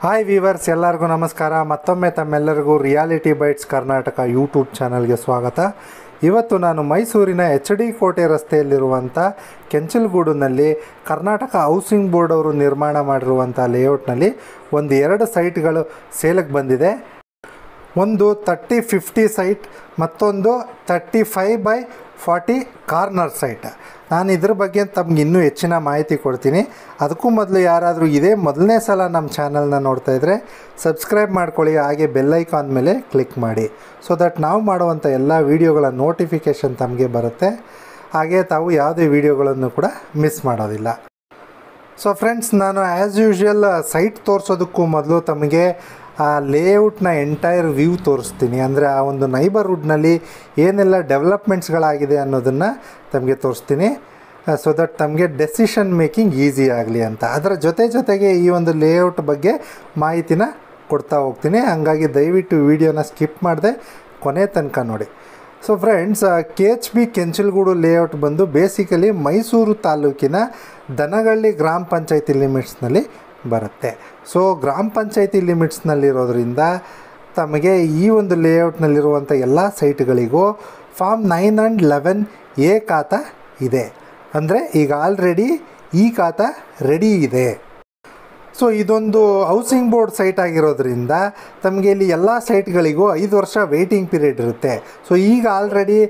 Hi viewers, ಎಲ್ಲರಿಗೂ ನಮಸ್ಕಾರ. ಮತ್ತೊಮ್ಮೆ ತಮ್ಮೆಲ್ಲರಿಗೂ ರಿಯಾಲಿಟಿ ಬೈಟ್ಸ್ ಕರ್ನಾಟಕ ಯೂಟ್ಯೂಬ್ ಚಾನಲ್ಗೆ ಸ್ವಾಗತ. ಇವತ್ತು ನಾನು ಮೈಸೂರಿನ HD ಕೋಟೆ ರಸ್ತೆಯಲ್ಲಿರುವಂಥ ಕೆಂಚಲಗೂಡಿನಲ್ಲಿ ಕರ್ನಾಟಕ ಹೌಸಿಂಗ್ ಬೋರ್ಡ್ ಅವರು ನಿರ್ಮಾಣ ಮಾಡಿರುವಂಥ ಲೇಔಟ್ನಲ್ಲಿ ಒಂದು 2 ಸೈಟ್ಗಳು ಸೇಲಿಗೆ ಬಂದಿದೆ. ಒಂದು 30-50 ಸೈಟ್, ಮತ್ತೊಂದು 35/40 ಕಾರ್ನರ್ ಸೈಟ್. ನಾನು ಇದ್ರ ಬಗ್ಗೆ ತಮ್ಗೆ ಇನ್ನೂ ಹೆಚ್ಚಿನ ಮಾಹಿತಿ ಕೊಡ್ತೀನಿ. ಅದಕ್ಕೂ ಮೊದಲು ಯಾರಾದರೂ ಇದೇ ಮೊದಲನೇ ಸಲ ನಮ್ಮ ಚಾನಲ್ನ ನೋಡ್ತಾ ಇದ್ದರೆ ಸಬ್ಸ್ಕ್ರೈಬ್ ಮಾಡ್ಕೊಳ್ಳಿ, ಹಾಗೆ ಬೆಲ್ಲೈಕಾನ್ ಮೇಲೆ ಕ್ಲಿಕ್ ಮಾಡಿ, ಸೊ ದಟ್ ನಾವು ಮಾಡುವಂಥ ಎಲ್ಲ ವೀಡಿಯೋಗಳ ನೋಟಿಫಿಕೇಷನ್ ತಮಗೆ ಬರುತ್ತೆ. ಹಾಗೆ ತಾವು ಯಾವುದೇ ವೀಡಿಯೋಗಳನ್ನು ಕೂಡ ಮಿಸ್ ಮಾಡೋದಿಲ್ಲ. ಸೊ ಫ್ರೆಂಡ್ಸ್, ನಾನು ಆ್ಯಸ್ ಯೂಶ್ವಲ್ ಸೈಟ್ ತೋರಿಸೋದಕ್ಕೂ ಮೊದಲು ತಮಗೆ ಆ ಲೇಔಟ್ನ ಎಂಟೈರ್ ವ್ಯೂ ತೋರಿಸ್ತೀನಿ. ಅಂದರೆ ಆ ಒಂದು ನೈಬರ್ಹುಡ್ನಲ್ಲಿ ಏನೆಲ್ಲ ಡೆವಲಪ್ಮೆಂಟ್ಸ್ಗಳಾಗಿದೆ ಅನ್ನೋದನ್ನು ತಮಗೆ ತೋರಿಸ್ತೀನಿ, ಸೊ ದಟ್ ತಮಗೆ ಡೆಸಿಷನ್ ಮೇಕಿಂಗ್ ಈಸಿ ಆಗಲಿ ಅಂತ. ಅದರ ಜೊತೆಗೆ ಈ ಒಂದು ಲೇಔಟ್ ಬಗ್ಗೆ ಮಾಹಿತಿನ ಕೊಡ್ತಾ ಹೋಗ್ತೀನಿ. ಹಾಗಾಗಿ ದಯವಿಟ್ಟು ವಿಡಿಯೋನ ಸ್ಕಿಪ್ ಮಾಡದೆ ಕೊನೆ ತನಕ ನೋಡಿ. ಸೊ ಫ್ರೆಂಡ್ಸ್, KHB ಕೆಂಚಲಗೂಡು ಲೇಔಟ್ ಬಂದು ಬೇಸಿಕಲಿ ಮೈಸೂರು ತಾಲೂಕಿನ ದನಗಳ್ಳಿ ಗ್ರಾಮ ಪಂಚಾಯತಿ ಲಿಮಿಟ್ಸ್ನಲ್ಲಿ ಬರುತ್ತೆ. ಸೊ ಗ್ರಾಮ ಪಂಚಾಯತಿ ಲಿಮಿಟ್ಸ್ನಲ್ಲಿರೋದ್ರಿಂದ ತಮಗೆ ಈ ಒಂದು ಲೇಔಟ್ನಲ್ಲಿರುವಂಥ ಎಲ್ಲ ಸೈಟ್ಗಳಿಗೂ ಫಾರ್ಮ್ 9 and 11A ಖಾತಾ ಇದೆ. ಅಂದರೆ ಈಗ ಆಲ್ರೆಡಿ ಈ ಖಾತಾ ರೆಡಿ ಇದೆ. ಸೊ ಇದೊಂದು ಹೌಸಿಂಗ್ ಬೋರ್ಡ್ ಸೈಟ್ ಆಗಿರೋದ್ರಿಂದ ತಮಗೆ ಇಲ್ಲಿ ಎಲ್ಲ ಸೈಟ್ಗಳಿಗೂ 5 ವರ್ಷ ವೆಯ್ಟಿಂಗ್ ಪೀರಿಯಡ್ ಇರುತ್ತೆ. ಸೊ ಈಗ ಆಲ್ರೆಡಿ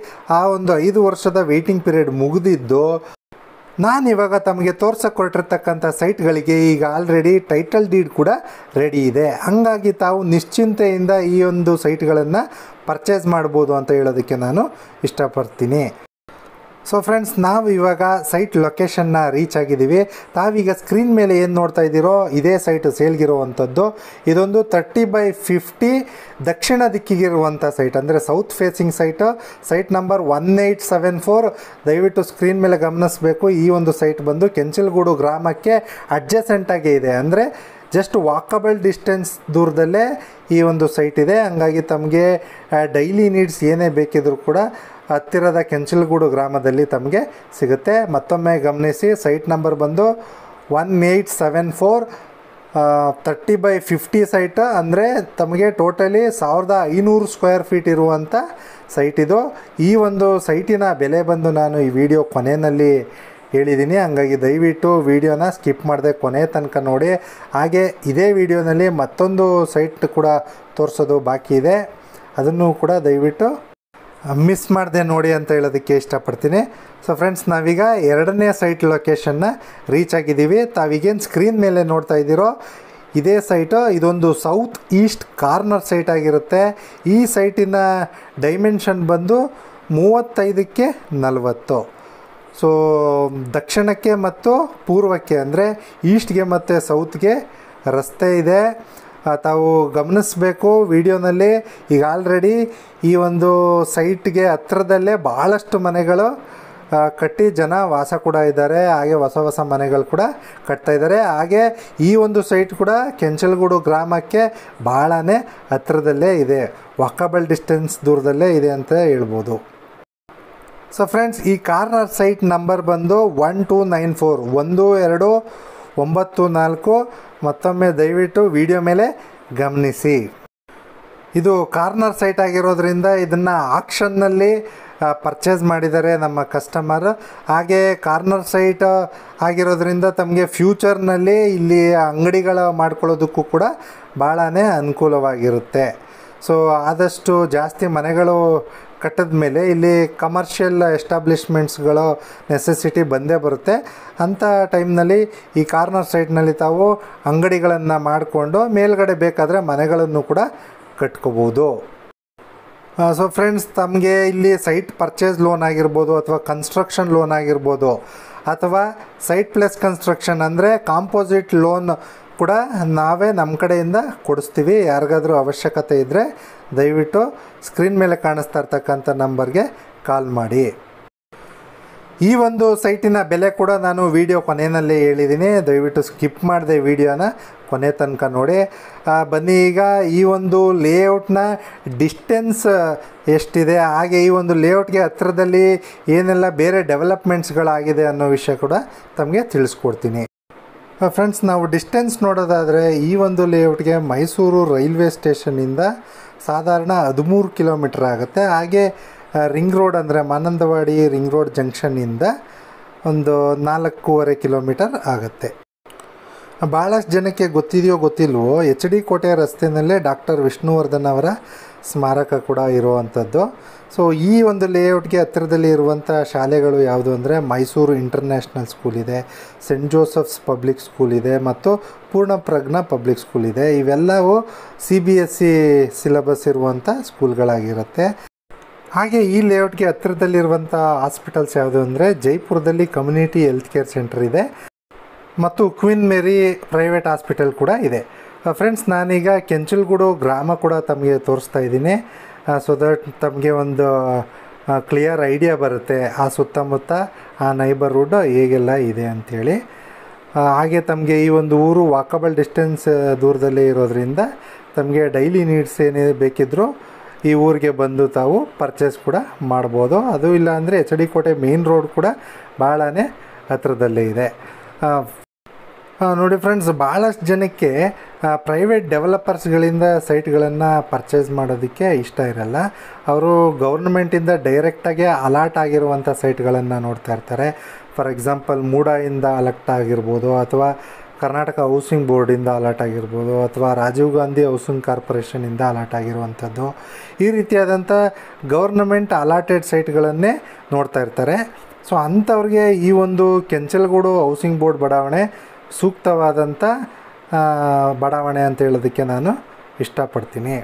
ಆ ಒಂದು 5 ವರ್ಷದ ವೆಯ್ಟಿಂಗ್ ಪೀರಿಯಡ್ ಮುಗಿದಿದ್ದು, ನಾನಿವಾಗ ತಮಗೆ ತೋರ್ಸಕ್ಕೆ ಕೊಟ್ಟಿರ್ತಕ್ಕಂಥ ಸೈಟ್ಗಳಿಗೆ ಈಗ ಆಲ್ರೆಡಿ ಟೈಟಲ್ ಡೀಡ್ ಕೂಡ ರೆಡಿ ಇದೆ. ಹಾಗಾಗಿ ತಾವು ನಿಶ್ಚಿಂತೆಯಿಂದ ಈ ಒಂದು ಸೈಟ್ಗಳನ್ನು ಪರ್ಚೇಸ್ ಮಾಡ್ಬೋದು ಅಂತ ಹೇಳೋದಕ್ಕೆ ನಾನು ಇಷ್ಟಪಡ್ತೀನಿ. ಸೊ ಫ್ರೆಂಡ್ಸ್, ನಾವು ಇವಾಗ ಸೈಟ್ ಲೊಕೇಶನ್ನ ರೀಚ್ ಆಗಿದ್ದೀವಿ. ತಾವೀಗ ಸ್ಕ್ರೀನ್ ಮೇಲೆ ಏನು ನೋಡ್ತಾ ಇದ್ದೀರೋ ಇದೇ ಸೈಟ್ ಸೇಲ್ಗಿರುವಂಥದ್ದು. ಇದೊಂದು 30/50 ದಕ್ಷಿಣ ದಿಕ್ಕಿಗಿರುವಂಥ ಸೈಟ್, ಅಂದರೆ south facing site. Site number 1874. ದಯವಿಟ್ಟು ಸ್ಕ್ರೀನ್ ಮೇಲೆ ಗಮನಿಸಬೇಕು. ಈ ಒಂದು ಸೈಟ್ ಬಂದು ಕೆಂಚಲಗೂಡು ಗ್ರಾಮಕ್ಕೆ ಅಡ್ಜಸೆಂಟಾಗೇ ಇದೆ, ಅಂದರೆ ಜಸ್ಟ್ ವಾಕಬಲ್ ಡಿಸ್ಟೆನ್ಸ್ ದೂರದಲ್ಲೇ ಈ ಒಂದು ಸೈಟ್ ಇದೆ. ಹಾಗಾಗಿ ತಮಗೆ ಡೈಲಿ ನೀಡ್ಸ್ ಏನೇ ಬೇಕಿದ್ರೂ ಕೂಡ ಹತ್ತಿರದ ಕೆಂಚಲಗೂಡು ಗ್ರಾಮದಲ್ಲಿ ತಮಗೆ ಸಿಗುತ್ತೆ. ಮತ್ತೊಮ್ಮೆ ಗಮನಿಸಿ, ಸೈಟ್ ನಂಬರ್ ಬಂದು 1874, 30/50 ಸೈಟ್. ಅಂದರೆ ತಮಗೆ ಟೋಟಲಿ 1500 ಸ್ಕ್ವೇರ್ ಫೀಟ್ ಇರುವಂಥ ಸೈಟ್ ಇದು. ಈ ಒಂದು ಸೈಟಿನ ಬೆಲೆ ಬಂದು ನಾನು ಈ ವಿಡಿಯೋ ಕೊನೆಯಲ್ಲಿ ಹೇಳಿದ್ದೀನಿ. ಹಾಗಾಗಿ ದಯವಿಟ್ಟು ವಿಡಿಯೋನ ಸ್ಕಿಪ್ ಮಾಡದೆ ಕೊನೆ ತನಕ ನೋಡಿ. ಹಾಗೆ ಇದೇ ವಿಡಿಯೋನಲ್ಲಿ ಮತ್ತೊಂದು ಸೈಟ್ ಕೂಡ ತೋರಿಸೋದು ಬಾಕಿ ಇದೆ, ಅದನ್ನು ಕೂಡ ದಯವಿಟ್ಟು ಮಿಸ್ ಮಾಡದೆ ನೋಡಿ ಅಂತ ಹೇಳೋದಕ್ಕೆ ಇಷ್ಟಪಡ್ತೀನಿ. ಸೊ ಫ್ರೆಂಡ್ಸ್, ನಾವೀಗ 2ನೇ ಸೈಟ್ ಲೊಕೇಶನ್ನ ರೀಚ್ ಆಗಿದ್ದೀವಿ. ತಾವೀಗೇನು ಸ್ಕ್ರೀನ್ ಮೇಲೆ ನೋಡ್ತಾ ಇದ್ದೀರೋ ಇದೇ ಸೈಟು. ಇದೊಂದು ಸೌತ್ ಈಸ್ಟ್ ಕಾರ್ನರ್ ಸೈಟ್ ಆಗಿರುತ್ತೆ. ಈ ಸೈಟಿನ ಡೈಮೆನ್ಷನ್ ಬಂದು 35/40. ಸೊ ದಕ್ಷಿಣಕ್ಕೆ ಮತ್ತು ಪೂರ್ವಕ್ಕೆ, ಅಂದರೆ ಈಸ್ಟ್ಗೆ ಮತ್ತು ಸೌತ್ಗೆ ರಸ್ತೆ ಇದೆ. ತಾವು ಗಮನಿಸಬೇಕು ವಿಡಿಯೋನಲ್ಲಿ. ಈಗ ಆಲ್ರೆಡಿ ಈ ಒಂದು ಸೈಟ್ಗೆ ಹತ್ತಿರದಲ್ಲೇ ಭಾಳಷ್ಟು ಮನೆಗಳು ಕಟ್ಟಿ ಜನ ವಾಸ ಕೂಡ ಇದ್ದಾರೆ. ಹಾಗೆ ಹೊಸ ಮನೆಗಳು ಕೂಡ ಕಟ್ತಾ ಇದ್ದಾರೆ. ಹಾಗೆ ಈ ಒಂದು ಸೈಟ್ ಕೂಡ ಕೆಂಚಲಗೂಡು ಗ್ರಾಮಕ್ಕೆ ಭಾಳನೇ ಹತ್ತಿರದಲ್ಲೇ ಇದೆ, ವಾಕಬಲ್ ಡಿಸ್ಟೆನ್ಸ್ ದೂರದಲ್ಲೇ ಇದೆ ಅಂತ ಹೇಳ್ಬೋದು. ಸೊ ಫ್ರೆಂಡ್ಸ್, ಈ ಕಾರ್ನರ್ ಸೈಟ್ ನಂಬರ್ ಬಂದು 1294, 1294. ಮತ್ತೊಮ್ಮೆ ದಯವಿಟ್ಟು ವಿಡಿಯೋ ಮೇಲೆ ಗಮನಿಸಿ. ಇದು ಕಾರ್ನರ್ ಸೈಟ್ ಆಗಿರೋದ್ರಿಂದ ಇದನ್ನು ಆಕ್ಷನ್ನಲ್ಲಿ ಪರ್ಚೇಸ್ ಮಾಡಿದ್ದಾರೆ ನಮ್ಮ ಕಸ್ಟಮರ್. ಹಾಗೆ ಕಾರ್ನರ್ ಸೈಟ್ ಆಗಿರೋದ್ರಿಂದ ತಮಗೆ ಫ್ಯೂಚರ್ನಲ್ಲಿ ಇಲ್ಲಿ ಅಂಗಡಿಗಳ ಮಾಡ್ಕೊಳ್ಳೋದಕ್ಕೂ ಕೂಡ ಭಾಳನೇ ಅನುಕೂಲವಾಗಿರುತ್ತೆ. ಸೊ ಆದಷ್ಟು ಜಾಸ್ತಿ ಮನೆಗಳು ಕಟ್ಟಿದ ಮೇಲೆ ಇಲ್ಲಿ ಕಮರ್ಷಿಯಲ್ ಎಸ್ಟಾಬ್ಲಿಷ್ಮೆಂಟ್ಸ್ಗಳು ನೆಸೆಸಿಟಿ ಬಂದೇ ಬರುತ್ತೆ. ಅಂಥ ಟೈಮ್ನಲ್ಲಿ ಈ ಕಾರ್ನರ್ ಸೈಟ್ನಲ್ಲಿ ತಾವು ಅಂಗಡಿಗಳನ್ನು ಮಾಡಿಕೊಂಡು ಮೇಲ್ಗಡೆ ಬೇಕಾದರೆ ಮನೆಗಳನ್ನು ಕೂಡ ಕಟ್ಕೋಬೋದು. ಸೊ ಫ್ರೆಂಡ್ಸ್, ತಮಗೆ ಇಲ್ಲಿ ಸೈಟ್ ಪರ್ಚೇಸ್ ಲೋನ್ ಆಗಿರ್ಬೋದು, ಅಥವಾ ಕನ್ಸ್ಟ್ರಕ್ಷನ್ ಲೋನ್ ಆಗಿರ್ಬೋದು, ಅಥವಾ ಸೈಟ್ ಪ್ಲಸ್ ಕನ್ಸ್ಟ್ರಕ್ಷನ್ ಅಂದರೆ ಕಾಂಪೋಸಿಟ್ ಲೋನ್ ಕೂಡ ನಾವೇ ನಮ್ಮ ಕಡೆಯಿಂದ ಕೊಡಿಸ್ತೀವಿ. ಯಾರಿಗಾದರೂ ಅವಶ್ಯಕತೆ ಇದ್ದರೆ ದಯವಿಟ್ಟು ಸ್ಕ್ರೀನ್ ಮೇಲೆ ಕಾಣಿಸ್ತಾ ಇರ್ತಕ್ಕಂಥ ನಂಬರ್ಗೆ ಕಾಲ್ ಮಾಡಿ. ಈ ಒಂದು ಸೈಟಿನ ಬೆಲೆ ಕೂಡ ನಾನು ವಿಡಿಯೋ ಕೊನೆಯಲ್ಲಿ ಹೇಳಿದ್ದೀನಿ. ದಯವಿಟ್ಟು ಸ್ಕಿಪ್ ಮಾಡದೆ ವಿಡಿಯೋನ ಕೊನೆ ತನಕ ನೋಡಿ. ಬನ್ನಿ, ಈಗ ಈ ಒಂದು ಲೇಔಟ್ನ ಡಿಸ್ಟೆನ್ಸ್ ಎಷ್ಟಿದೆ, ಹಾಗೆ ಈ ಒಂದು ಲೇಔಟ್ಗೆ ಹತ್ತಿರದಲ್ಲಿ ಏನೆಲ್ಲ ಬೇರೆ ಡೆವಲಪ್ಮೆಂಟ್ಸ್ಗಳಾಗಿದೆ ಅನ್ನೋ ವಿಷಯ ಕೂಡ ತಮಗೆ ತಿಳಿಸ್ಕೊಡ್ತೀನಿ. ಫ್ರೆಂಡ್ಸ್, ನಾವು ಡಿಸ್ಟೆನ್ಸ್ ನೋಡೋದಾದರೆ ಈ ಒಂದು ಲೇಔಟ್ಗೆ ಮೈಸೂರು ರೈಲ್ವೆ ಸ್ಟೇಷನ್ನಿಂದ ಸಾಧಾರಣ 13 ಕಿಲೋಮೀಟ್ರ್ ಆಗುತ್ತೆ. ಹಾಗೆ ರಿಂಗ್ ರೋಡ್ ಅಂದರೆ ಮಾನಂದವಾಡಿ ರಿಂಗ್ ರೋಡ್ ಜಂಕ್ಷನ್ನಿಂದ ಒಂದು 4.25 ಕಿಲೋಮೀಟರ್ ಆಗುತ್ತೆ. ಭಾಳಷ್ಟು ಜನಕ್ಕೆ ಗೊತ್ತಿದೆಯೋ ಗೊತ್ತಿಲ್ವೋ, ಎಚ್ ಡಿ ಕೋಟೆ ರಸ್ತೆಯಲ್ಲೇ ಡಾಕ್ಟರ್ ವಿಷ್ಣುವರ್ಧನ್ ಅವರ ಸ್ಮಾರಕ ಕೂಡ ಇರುವಂಥದ್ದು. ಸೊ ಈ ಒಂದು ಲೇಔಟ್ಗೆ ಹತ್ತಿರದಲ್ಲಿ ಇರುವಂಥ ಶಾಲೆಗಳು ಯಾವುದು ಅಂದರೆ ಮೈಸೂರು ಇಂಟರ್ನ್ಯಾಷನಲ್ ಸ್ಕೂಲ್ ಇದೆ, ಸೆಂಟ್ ಜೋಸೆಫ್ಸ್ ಪಬ್ಲಿಕ್ ಸ್ಕೂಲ್ ಇದೆ ಮತ್ತು ಪೂರ್ಣಪ್ರಜ್ಞಾ ಪಬ್ಲಿಕ್ ಸ್ಕೂಲ್ ಇದೆ. ಇವೆಲ್ಲವೂ CBSE ಸಿಲೆಬಸ್ ಇರುವಂಥ ಸ್ಕೂಲ್ಗಳಾಗಿರುತ್ತೆ. ಹಾಗೆ ಈ ಲೇಔಟ್ಗೆ ಹತ್ತಿರದಲ್ಲಿರುವಂಥ ಹಾಸ್ಪಿಟಲ್ಸ್ ಯಾವುದು ಅಂದರೆ ಜೈಪುರದಲ್ಲಿ ಕಮ್ಯುನಿಟಿ ಹೆಲ್ತ್ ಕೇರ್ ಸೆಂಟರ್ ಇದೆ ಮತ್ತು ಕ್ವೀನ್ ಮೇರಿ ಪ್ರೈವೇಟ್ ಹಾಸ್ಪಿಟಲ್ ಕೂಡ ಇದೆ. ಫ್ರೆಂಡ್ಸ್, ನಾನೀಗ ಕೆಂಚಲಗೂಡು ಗ್ರಾಮ ಕೂಡ ತಮಗೆ ತೋರಿಸ್ತಾ ಇದ್ದೀನಿ. ಸೊ ದಟ್ ತಮಗೆ ಒಂದು ಕ್ಲಿಯರ್ ಐಡಿಯಾ ಬರುತ್ತೆ ಆ ಸುತ್ತಮುತ್ತ ಆ ನೈಬರ್ಹುಡ್ ಹೇಗೆಲ್ಲ ಇದೆ ಅಂಥೇಳಿ. ಹಾಗೆ ತಮಗೆ ಈ ಒಂದು ಊರು ವಾಕಬಲ್ ಡಿಸ್ಟೆನ್ಸ್ ದೂರದಲ್ಲೇ ಇರೋದ್ರಿಂದ ತಮಗೆ ಡೈಲಿ ನೀಡ್ಸ್ ಏನೇ ಬೇಕಿದ್ದರೂ ಈ ಊರಿಗೆ ಬಂದು ತಾವು ಪರ್ಚೇಸ್ ಕೂಡ ಮಾಡ್ಬೋದು. ಅದು ಇಲ್ಲ ಅಂದರೆ ಎಚ್ ಡಿ ಕೋಟೆ ಮೇನ್ ರೋಡ್ ಕೂಡ ಭಾಳನೇ ಹತ್ತಿರದಲ್ಲೇ ಇದೆ. ನೋಡಿ ಫ್ರೆಂಡ್ಸ್, ಭಾಳಷ್ಟು ಜನಕ್ಕೆ ಪ್ರೈವೇಟ್ ಡೆವಲಪರ್ಸ್ಗಳಿಂದ ಸೈಟ್ಗಳನ್ನು ಪರ್ಚೇಸ್ ಮಾಡೋದಕ್ಕೆ ಇಷ್ಟ ಇರಲ್ಲ. ಅವರು ಗೌರ್ಮೆಂಟಿಂದ ಡೈರೆಕ್ಟಾಗಿ ಅಲಾಟ್ ಆಗಿರುವಂಥ ಸೈಟ್ಗಳನ್ನು ನೋಡ್ತಾ ಇರ್ತಾರೆ. ಫಾರ್ ಎಕ್ಸಾಂಪಲ್ ಮೂಡಾಯಿಂದ ಅಲಾಟ್ ಆಗಿರ್ಬೋದು, ಅಥವಾ ಕರ್ನಾಟಕ ಹೌಸಿಂಗ್ ಬೋರ್ಡಿಂದ ಅಲಾಟ್ ಆಗಿರ್ಬೋದು, ಅಥವಾ ರಾಜೀವ್ ಗಾಂಧಿ ಹೌಸಿಂಗ್ ಕಾರ್ಪೊರೇಷನಿಂದ ಅಲಾಟ್ ಆಗಿರುವಂಥದ್ದು. ಈ ರೀತಿಯಾದಂಥ ಗೌರ್ನಮೆಂಟ್ ಅಲಾಟೆಡ್ ಸೈಟ್ಗಳನ್ನೇ ನೋಡ್ತಾ ಇರ್ತಾರೆ. ಸೊ ಅಂಥವ್ರಿಗೆ ಈ ಒಂದು ಕೆಂಚಲಗೂಡು ಹೌಸಿಂಗ್ ಬೋರ್ಡ್ ಬಡಾವಣೆ ಸೂಕ್ತವಾದಂಥ ಬಡಾವಣೆ ಅಂತ ಹೇಳೋದಕ್ಕೆ ನಾನು ಇಷ್ಟಪಡ್ತೀನಿ.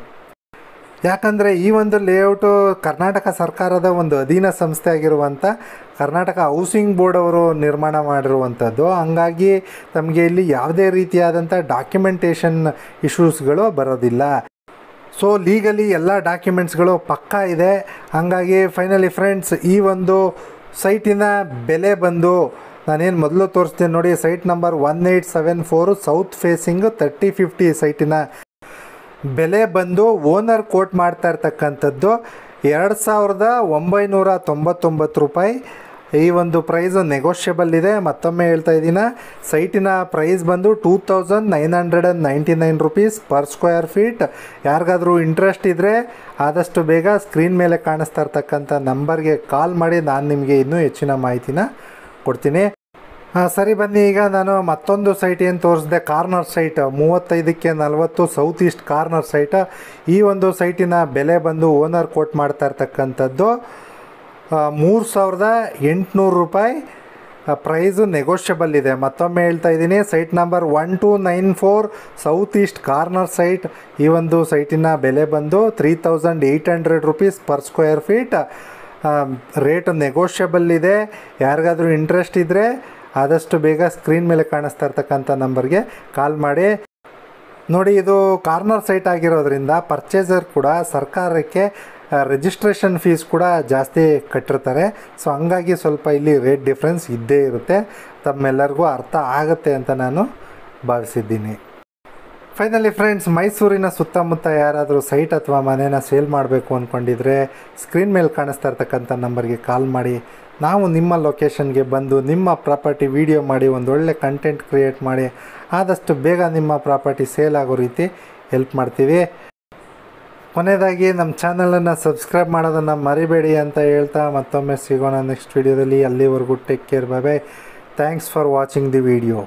ಯಾಕಂದರೆ ಈ ಒಂದು ಲೇಔಟು ಕರ್ನಾಟಕ ಸರ್ಕಾರದ ಒಂದು ಅಧೀನ ಸಂಸ್ಥೆ ಆಗಿರುವಂಥ ಕರ್ನಾಟಕ ಹೌಸಿಂಗ್ ಬೋರ್ಡ್ ಅವರು ನಿರ್ಮಾಣ ಮಾಡಿರುವಂಥದ್ದು. ಹಂಗಾಗಿ ತಮಗೆ ಇಲ್ಲಿ ಯಾವುದೇ ರೀತಿಯಾದಂಥ ಡಾಕ್ಯುಮೆಂಟೇಷನ್ ಇಶ್ಯೂಸ್ಗಳು ಬರೋದಿಲ್ಲ. ಸೊ ಲೀಗಲಿ ಎಲ್ಲ ಡಾಕ್ಯುಮೆಂಟ್ಸ್ಗಳು ಪಕ್ಕಾ ಇದೆ. ಹಂಗಾಗಿ ಫೈನಲಿ ಫ್ರೆಂಡ್ಸ್, ಈ ಒಂದು ಸೈಟಿನ ಬೆಲೆ ಬಂದು ನಾನೇನು ಮೊದಲು ತೋರಿಸ್ತೀನಿ ನೋಡಿ, ಸೈಟ್ ನಂಬರ್ 1874 ಸೌತ್ ಫೇಸಿಂಗ್ 3050 ಸೈಟಿನ ಬೆಲೆ ಬಂದು ಓನರ್ ಕೋಟ್ ಮಾಡ್ತಾ ಇರ್ತಕ್ಕಂಥದ್ದು 2999 ರೂಪಾಯಿ. ಈ ಒಂದು ಪ್ರೈಸು ನೆಗೋಷಿಯಬಲ್ ಇದೆ. ಮತ್ತೊಮ್ಮೆ ಹೇಳ್ತಾ ಇದ್ದೀನಿ, ಸೈಟಿನ ಪ್ರೈಸ್ ಬಂದು 2999 ರುಪೀಸ್ ಪರ್ ಸ್ಕ್ವೇರ್ ಫೀಟ್. ಯಾರಿಗಾದರೂ ಇಂಟ್ರೆಸ್ಟ್ ಇದ್ದರೆ ಆದಷ್ಟು ಬೇಗ ಸ್ಕ್ರೀನ್ ಮೇಲೆ ಕಾಣಿಸ್ತಾ ಇರ್ತಕ್ಕಂಥ ನಂಬರ್ಗೆ ಕಾಲ್ ಮಾಡಿ, ನಾನು ನಿಮಗೆ ಇನ್ನೂ ಹೆಚ್ಚಿನ ಮಾಹಿತಿನ ಕೊಡ್ತೀನಿ. ಸರಿ, ಬನ್ನಿ ಈಗ ನಾನು ಮತ್ತೊಂದು ಸೈಟ್ ಏನು ತೋರಿಸಿದೆ, ಕಾರ್ನರ್ ಸೈಟ್ 35ಕ್ಕೆ 40 ಸೌತ್ ಈಸ್ಟ್ ಕಾರ್ನರ್ ಸೈಟ್. ಈ ಒಂದು ಸೈಟಿನ ಬೆಲೆ ಬಂದು ಓನರ್ ಕೋಟ್ ಮಾಡ್ತಾ ಇರ್ತಕ್ಕಂಥದ್ದು 3800 ರೂಪಾಯಿ. ಪ್ರೈಸು ನೆಗೋಷಿಯಬಲ್ ಇದೆ. ಮತ್ತೊಮ್ಮೆ ಹೇಳ್ತಾ ಇದ್ದೀನಿ, site number 1294 south east corner site. ಈ ಒಂದು ಸೈಟಿನ ಬೆಲೆ ಬಂದು 3800 rupees per square feet. Rate negotiable ಇದೆ. ಯಾರಿಗಾದರೂ ಇಂಟ್ರೆಸ್ಟ್ ಇದ್ದರೆ ಆದಷ್ಟು ಬೇಗ ಸ್ಕ್ರೀನ್ ಮೇಲೆ ಕಾಣಿಸ್ತಾ ಇರ್ತಕ್ಕಂಥ ನಂಬರ್ಗೆ ಕಾಲ್ ಮಾಡಿ. ನೋಡಿ, ಇದು ಕಾರ್ನರ್ ಸೈಟ್ ಆಗಿರೋದ್ರಿಂದ ಪರ್ಚೇಸರ್ ಕೂಡ ಸರ್ಕಾರಕ್ಕೆ ರಿಜಿಸ್ಟ್ರೇಷನ್ ಫೀಸ್ ಕೂಡ ಜಾಸ್ತಿ ಕಟ್ಟಿರ್ತಾರೆ. ಸೊ ಹಂಗಾಗಿ ಸ್ವಲ್ಪ ಇಲ್ಲಿ ರೇಟ್ ಡಿಫ್ರೆನ್ಸ್ ಇದ್ದೇ ಇರುತ್ತೆ. ತಮ್ಮೆಲ್ಲರಿಗೂ ಅರ್ಥ ಆಗುತ್ತೆ ಅಂತ ನಾನು ಭಾವಿಸಿದ್ದೀನಿ. ಫೈನಲಿ ಫ್ರೆಂಡ್ಸ್, ಮೈಸೂರಿನ ಸುತ್ತಮುತ್ತ ಯಾರಾದರೂ ಸೈಟ್ ಅಥವಾ ಮನೇನ ಸೇಲ್ ಮಾಡಬೇಕು ಅಂದ್ಕೊಂಡಿದ್ರೆ ಸ್ಕ್ರೀನ್ ಮೇಲೆ ಕಾಣಿಸ್ತಾ ಇರ್ತಕ್ಕಂಥ ನಂಬರ್ಗೆ ಕಾಲ್ ಮಾಡಿ. ನಾವು ನಿಮ್ಮ ಲೊಕೇಶನ್ಗೆ ಬಂದು ನಿಮ್ಮ ಪ್ರಾಪರ್ಟಿ ವಿಡಿಯೋ ಮಾಡಿ ಒಂದೊಳ್ಳೆ ಕಂಟೆಂಟ್ ಕ್ರಿಯೇಟ್ ಮಾಡಿ ಆದಷ್ಟು ಬೇಗ ನಿಮ್ಮ ಪ್ರಾಪರ್ಟಿ ಸೇಲ್ ಆಗೋ ರೀತಿ ಹೆಲ್ಪ್ ಮಾಡ್ತೀವಿ. ಕೊನೆಯದಾಗಿ ನಮ್ಮ ಚಾನಲನ್ನು ಸಬ್ಸ್ಕ್ರೈಬ್ ಮಾಡೋದನ್ನು ಮರಿಬೇಡಿ ಅಂತ ಹೇಳ್ತಾ ಮತ್ತೊಮ್ಮೆ ಸಿಗೋಣ ನೆಕ್ಸ್ಟ್ ವಿಡಿಯೋದಲ್ಲಿ. ಅಲ್ಲಿವರೆಗೂ take care, bye bye. Thanks for watching the video.